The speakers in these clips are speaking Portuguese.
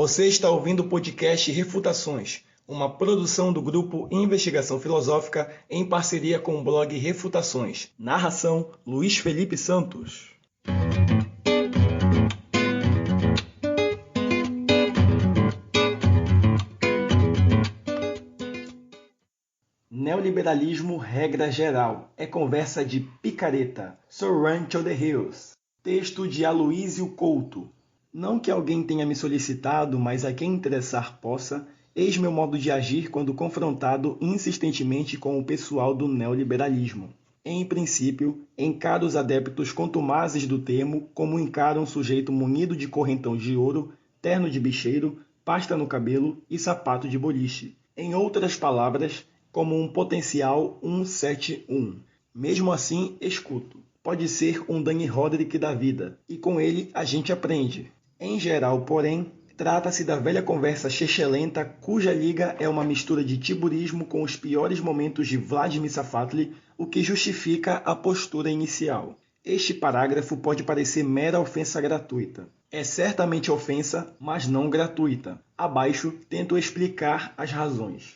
Você está ouvindo o podcast Refutações, uma produção do grupo Investigação Filosófica em parceria com o blog Refutações. Narração: Luiz Felipe Santos. Neoliberalismo, regra geral, é conversa de picareta. So run to the hills. Texto de Aloísio Couto. Não que alguém tenha me solicitado, mas a quem interessar possa, eis meu modo de agir quando confrontado insistentemente com o pessoal do neoliberalismo. Em princípio, encaro os adeptos contumazes do termo como encara um sujeito munido de correntão de ouro, terno de bicheiro, pasta no cabelo e sapato de boliche. Em outras palavras, como um potencial 171. Mesmo assim, escuto. Pode ser um Dani Roderick da vida, e com ele a gente aprende. Em geral, porém, trata-se da velha conversa chechelenta cuja liga é uma mistura de tiburismo com os piores momentos de Vladimir Safatli, o que justifica a postura inicial. Este parágrafo pode parecer mera ofensa gratuita. É certamente ofensa, mas não gratuita. Abaixo, tento explicar as razões.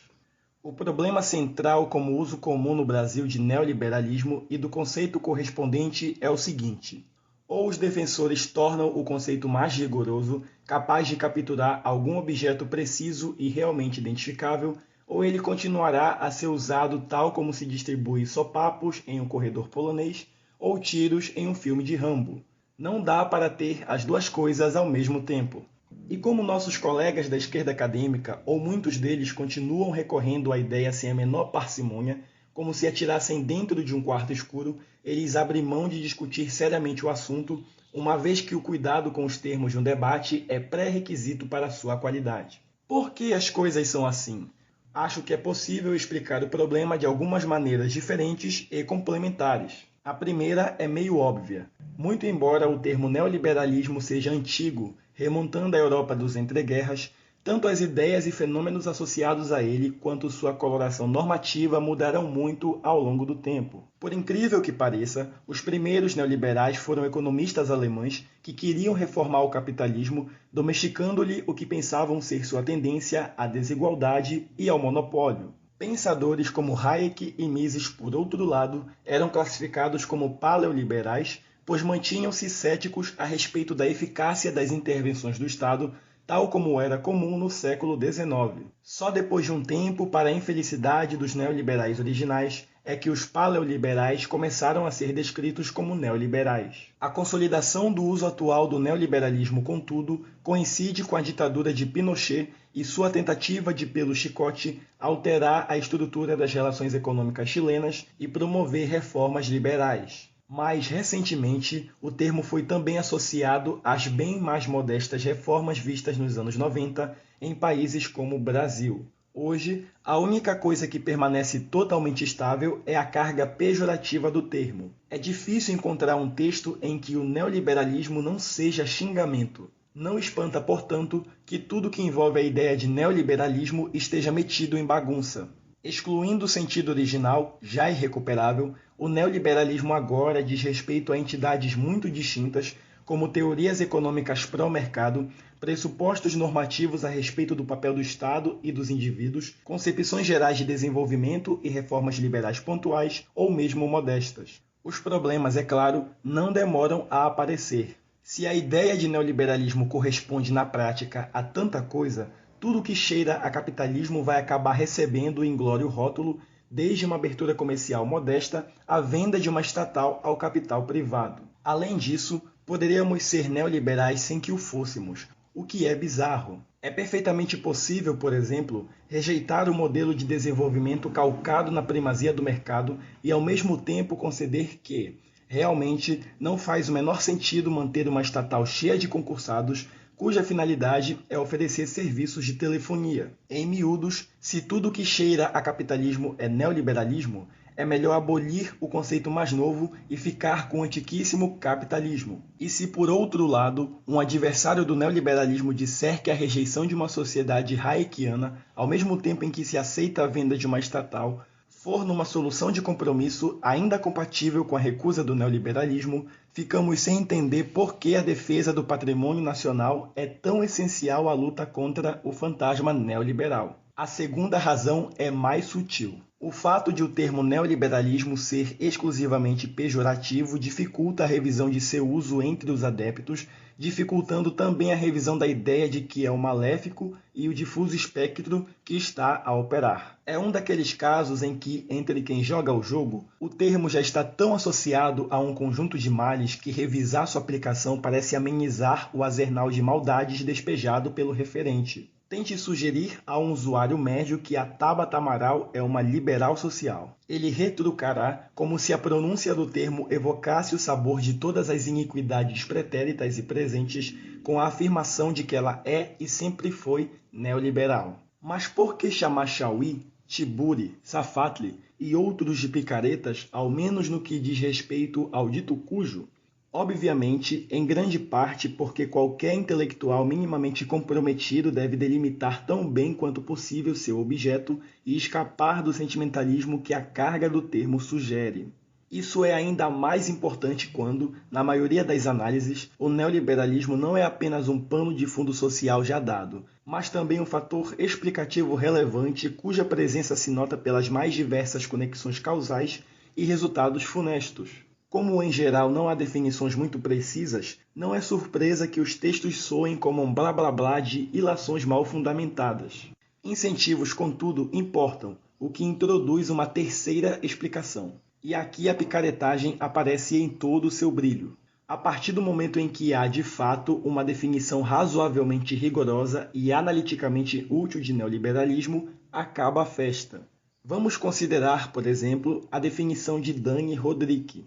O problema central como uso comum no Brasil de neoliberalismo e do conceito correspondente é o seguinte: ou os defensores tornam o conceito mais rigoroso, capaz de capturar algum objeto preciso e realmente identificável, ou ele continuará a ser usado tal como se distribui sopapos em um corredor polonês ou tiros em um filme de Rambo. Não dá para ter as duas coisas ao mesmo tempo. E como nossos colegas da esquerda acadêmica, ou muitos deles, continuam recorrendo à ideia sem a menor parcimônia, como se atirassem dentro de um quarto escuro, eles abrem mão de discutir seriamente o assunto, uma vez que o cuidado com os termos de um debate é pré-requisito para sua qualidade. Por que as coisas são assim? Acho que é possível explicar o problema de algumas maneiras diferentes e complementares. A primeira é meio óbvia. Muito embora o termo neoliberalismo seja antigo, remontando à Europa dos entreguerras, tanto as ideias e fenômenos associados a ele quanto sua coloração normativa mudaram muito ao longo do tempo. Por incrível que pareça, os primeiros neoliberais foram economistas alemães que queriam reformar o capitalismo, domesticando-lhe o que pensavam ser sua tendência à desigualdade e ao monopólio. Pensadores como Hayek e Mises, por outro lado, eram classificados como paleoliberais, pois mantinham-se céticos a respeito da eficácia das intervenções do Estado, tal como era comum no século XIX. Só depois de um tempo, para a infelicidade dos neoliberais originais, é que os paleoliberais começaram a ser descritos como neoliberais. A consolidação do uso atual do neoliberalismo, contudo, coincide com a ditadura de Pinochet e sua tentativa de, pelo chicote, alterar a estrutura das relações econômicas chilenas e promover reformas liberais. Mais recentemente, o termo foi também associado às bem mais modestas reformas vistas nos anos 90 em países como o Brasil. Hoje, a única coisa que permanece totalmente estável é a carga pejorativa do termo. É difícil encontrar um texto em que o neoliberalismo não seja xingamento. Não espanta, portanto, que tudo que envolve a ideia de neoliberalismo esteja metido em bagunça. Excluindo o sentido original, já irrecuperável, o neoliberalismo agora diz respeito a entidades muito distintas, como teorias econômicas pró-mercado, pressupostos normativos a respeito do papel do Estado e dos indivíduos, concepções gerais de desenvolvimento e reformas liberais pontuais ou mesmo modestas. Os problemas, é claro, não demoram a aparecer. Se a ideia de neoliberalismo corresponde na prática a tanta coisa, tudo que cheira a capitalismo vai acabar recebendo o inglório rótulo, desde uma abertura comercial modesta à venda de uma estatal ao capital privado. Além disso, poderíamos ser neoliberais sem que o fôssemos, o que é bizarro. É perfeitamente possível, por exemplo, rejeitar o modelo de desenvolvimento calcado na primazia do mercado e ao mesmo tempo conceder que, realmente, não faz o menor sentido manter uma estatal cheia de concursados cuja finalidade é oferecer serviços de telefonia. Em miúdos, se tudo que cheira a capitalismo é neoliberalismo, é melhor abolir o conceito mais novo e ficar com o antiquíssimo capitalismo. E se, por outro lado, um adversário do neoliberalismo disser que a rejeição de uma sociedade hayekiana, ao mesmo tempo em que se aceita a venda de uma estatal, for numa solução de compromisso ainda compatível com a recusa do neoliberalismo, ficamos sem entender por que a defesa do patrimônio nacional é tão essencial à luta contra o fantasma neoliberal. A segunda razão é mais sutil. O fato de o termo neoliberalismo ser exclusivamente pejorativo dificulta a revisão de seu uso entre os adeptos, dificultando também a revisão da ideia de que é o maléfico e o difuso espectro que está a operar. É um daqueles casos em que, entre quem joga o jogo, o termo já está tão associado a um conjunto de males que revisar sua aplicação parece amenizar o azernal de maldades despejado pelo referente. Tente sugerir a um usuário médio que a Tabata Amaral é uma liberal social. Ele retrucará como se a pronúncia do termo evocasse o sabor de todas as iniquidades pretéritas e presentes com a afirmação de que ela é e sempre foi neoliberal. Mas por que chamar Chauí, Tiburi, Safatli e outros de picaretas, ao menos no que diz respeito ao dito cujo? Obviamente, em grande parte porque qualquer intelectual minimamente comprometido deve delimitar tão bem quanto possível seu objeto e escapar do sentimentalismo que a carga do termo sugere. Isso é ainda mais importante quando, na maioria das análises, o neoliberalismo não é apenas um pano de fundo social já dado, mas também um fator explicativo relevante cuja presença se nota pelas mais diversas conexões causais e resultados funestos. Como em geral não há definições muito precisas, não é surpresa que os textos soem como um blá blá blá de ilações mal fundamentadas. Incentivos, contudo, importam, o que introduz uma terceira explicação. E aqui a picaretagem aparece em todo o seu brilho. A partir do momento em que há, de fato, uma definição razoavelmente rigorosa e analiticamente útil de neoliberalismo, acaba a festa. Vamos considerar, por exemplo, a definição de Dani Rodrik.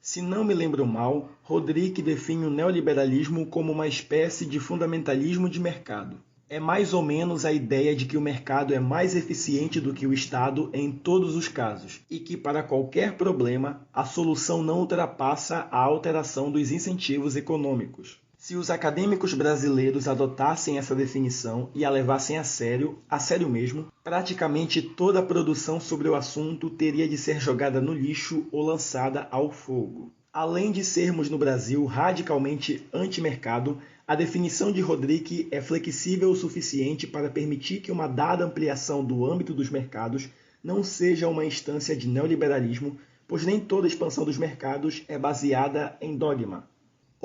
Se não me lembro mal, Rodrik define o neoliberalismo como uma espécie de fundamentalismo de mercado. É mais ou menos a ideia de que o mercado é mais eficiente do que o Estado em todos os casos e que, para qualquer problema, a solução não ultrapassa a alteração dos incentivos econômicos. Se os acadêmicos brasileiros adotassem essa definição e a levassem a sério mesmo, praticamente toda a produção sobre o assunto teria de ser jogada no lixo ou lançada ao fogo. Além de sermos no Brasil radicalmente anti-mercado, a definição de Rodrik é flexível o suficiente para permitir que uma dada ampliação do âmbito dos mercados não seja uma instância de neoliberalismo, pois nem toda expansão dos mercados é baseada em dogma.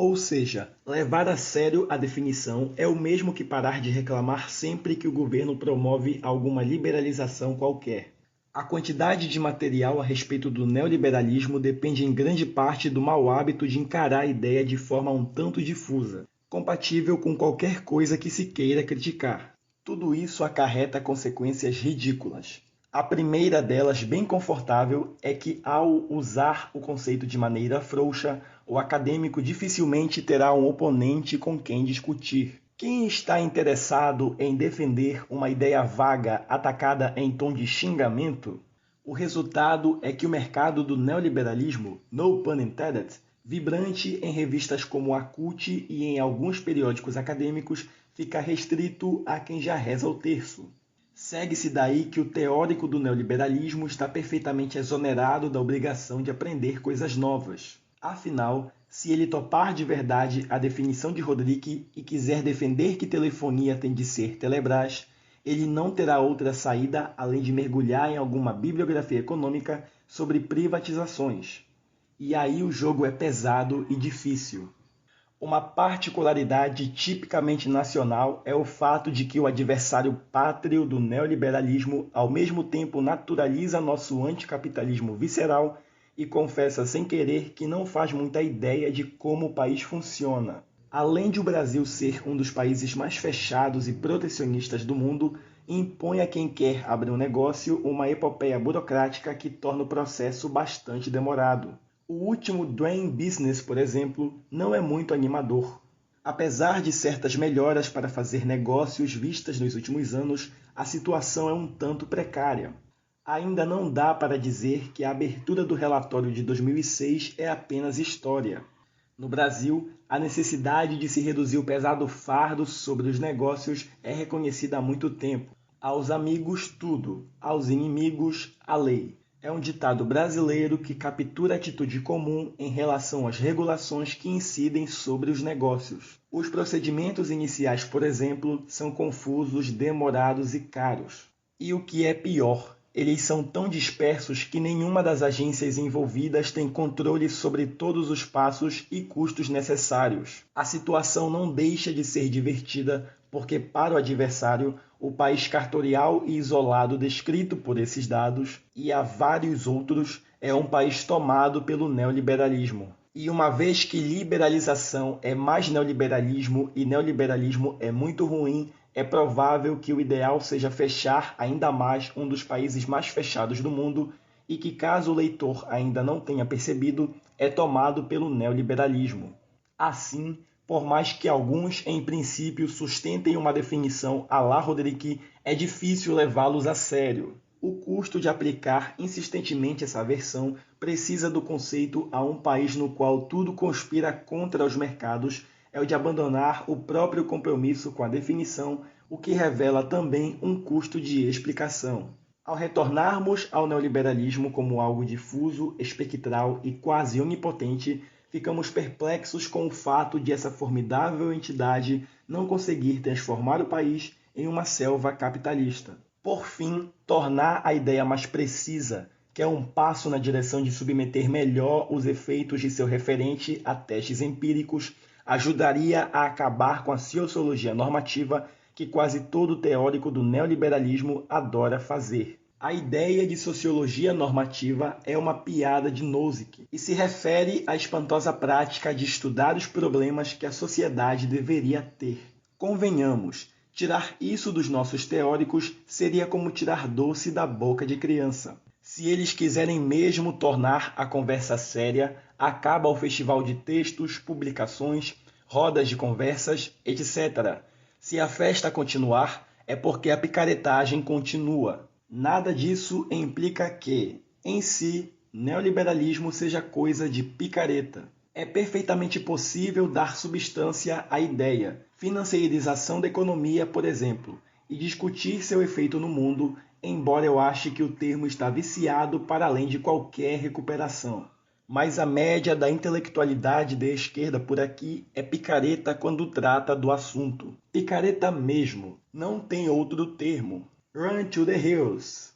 Ou seja, levar a sério a definição é o mesmo que parar de reclamar sempre que o governo promove alguma liberalização qualquer. A quantidade de material a respeito do neoliberalismo depende em grande parte do mau hábito de encarar a ideia de forma um tanto difusa, compatível com qualquer coisa que se queira criticar. Tudo isso acarreta consequências ridículas. A primeira delas, bem confortável, é que ao usar o conceito de maneira frouxa, o acadêmico dificilmente terá um oponente com quem discutir. Quem está interessado em defender uma ideia vaga atacada em tom de xingamento? O resultado é que o mercado do neoliberalismo, no pun intended, vibrante em revistas como a CUT e em alguns periódicos acadêmicos, fica restrito a quem já reza o terço. Segue-se daí que o teórico do neoliberalismo está perfeitamente exonerado da obrigação de aprender coisas novas. Afinal, se ele topar de verdade a definição de Rodrik e quiser defender que telefonia tem de ser Telebrás, ele não terá outra saída além de mergulhar em alguma bibliografia econômica sobre privatizações. E aí o jogo é pesado e difícil. Uma particularidade tipicamente nacional é o fato de que o adversário pátrio do neoliberalismo ao mesmo tempo naturaliza nosso anticapitalismo visceral e confessa sem querer que não faz muita ideia de como o país funciona. Além de o Brasil ser um dos países mais fechados e protecionistas do mundo, impõe a quem quer abrir um negócio uma epopeia burocrática que torna o processo bastante demorado. O último Doing Business, por exemplo, não é muito animador. Apesar de certas melhoras para fazer negócios vistas nos últimos anos, a situação é um tanto precária. Ainda não dá para dizer que a abertura do relatório de 2006 é apenas história. No Brasil, a necessidade de se reduzir o pesado fardo sobre os negócios é reconhecida há muito tempo. Aos amigos, tudo. Aos inimigos, a lei. É um ditado brasileiro que captura a atitude comum em relação às regulações que incidem sobre os negócios. Os procedimentos iniciais, por exemplo, são confusos, demorados e caros. E o que é pior, eles são tão dispersos que nenhuma das agências envolvidas tem controle sobre todos os passos e custos necessários. A situação não deixa de ser divertida porque, para o adversário, o país cartorial e isolado descrito por esses dados, e há vários outros, é um país tomado pelo neoliberalismo. E uma vez que liberalização é mais neoliberalismo e neoliberalismo é muito ruim, é provável que o ideal seja fechar ainda mais um dos países mais fechados do mundo e que, caso o leitor ainda não tenha percebido, é tomado pelo neoliberalismo. Assim, por mais que alguns, em princípio, sustentem uma definição à la Roderick, é difícil levá-los a sério. O custo de aplicar insistentemente essa versão precisa do conceito a um país no qual tudo conspira contra os mercados é o de abandonar o próprio compromisso com a definição, o que revela também um custo de explicação. Ao retornarmos ao neoliberalismo como algo difuso, espectral e quase onipotente, ficamos perplexos com o fato de essa formidável entidade não conseguir transformar o país em uma selva capitalista. Por fim, tornar a ideia mais precisa, que é um passo na direção de submeter melhor os efeitos de seu referente a testes empíricos, ajudaria a acabar com a sociologia normativa que quase todo teórico do neoliberalismo adora fazer. A ideia de sociologia normativa é uma piada de Nozick e se refere à espantosa prática de estudar os problemas que a sociedade deveria ter. Convenhamos, tirar isso dos nossos teóricos seria como tirar doce da boca de criança. Se eles quiserem mesmo tornar a conversa séria, acaba o festival de textos, publicações, rodas de conversas, etc. Se a festa continuar, é porque a picaretagem continua. Nada disso implica que, em si, neoliberalismo seja coisa de picareta. É perfeitamente possível dar substância à ideia, financiarização da economia, por exemplo, e discutir seu efeito no mundo, embora eu ache que o termo está viciado para além de qualquer recuperação. Mas a média da intelectualidade da esquerda por aqui é picareta quando trata do assunto. Picareta mesmo, não tem outro termo. Run to the hills!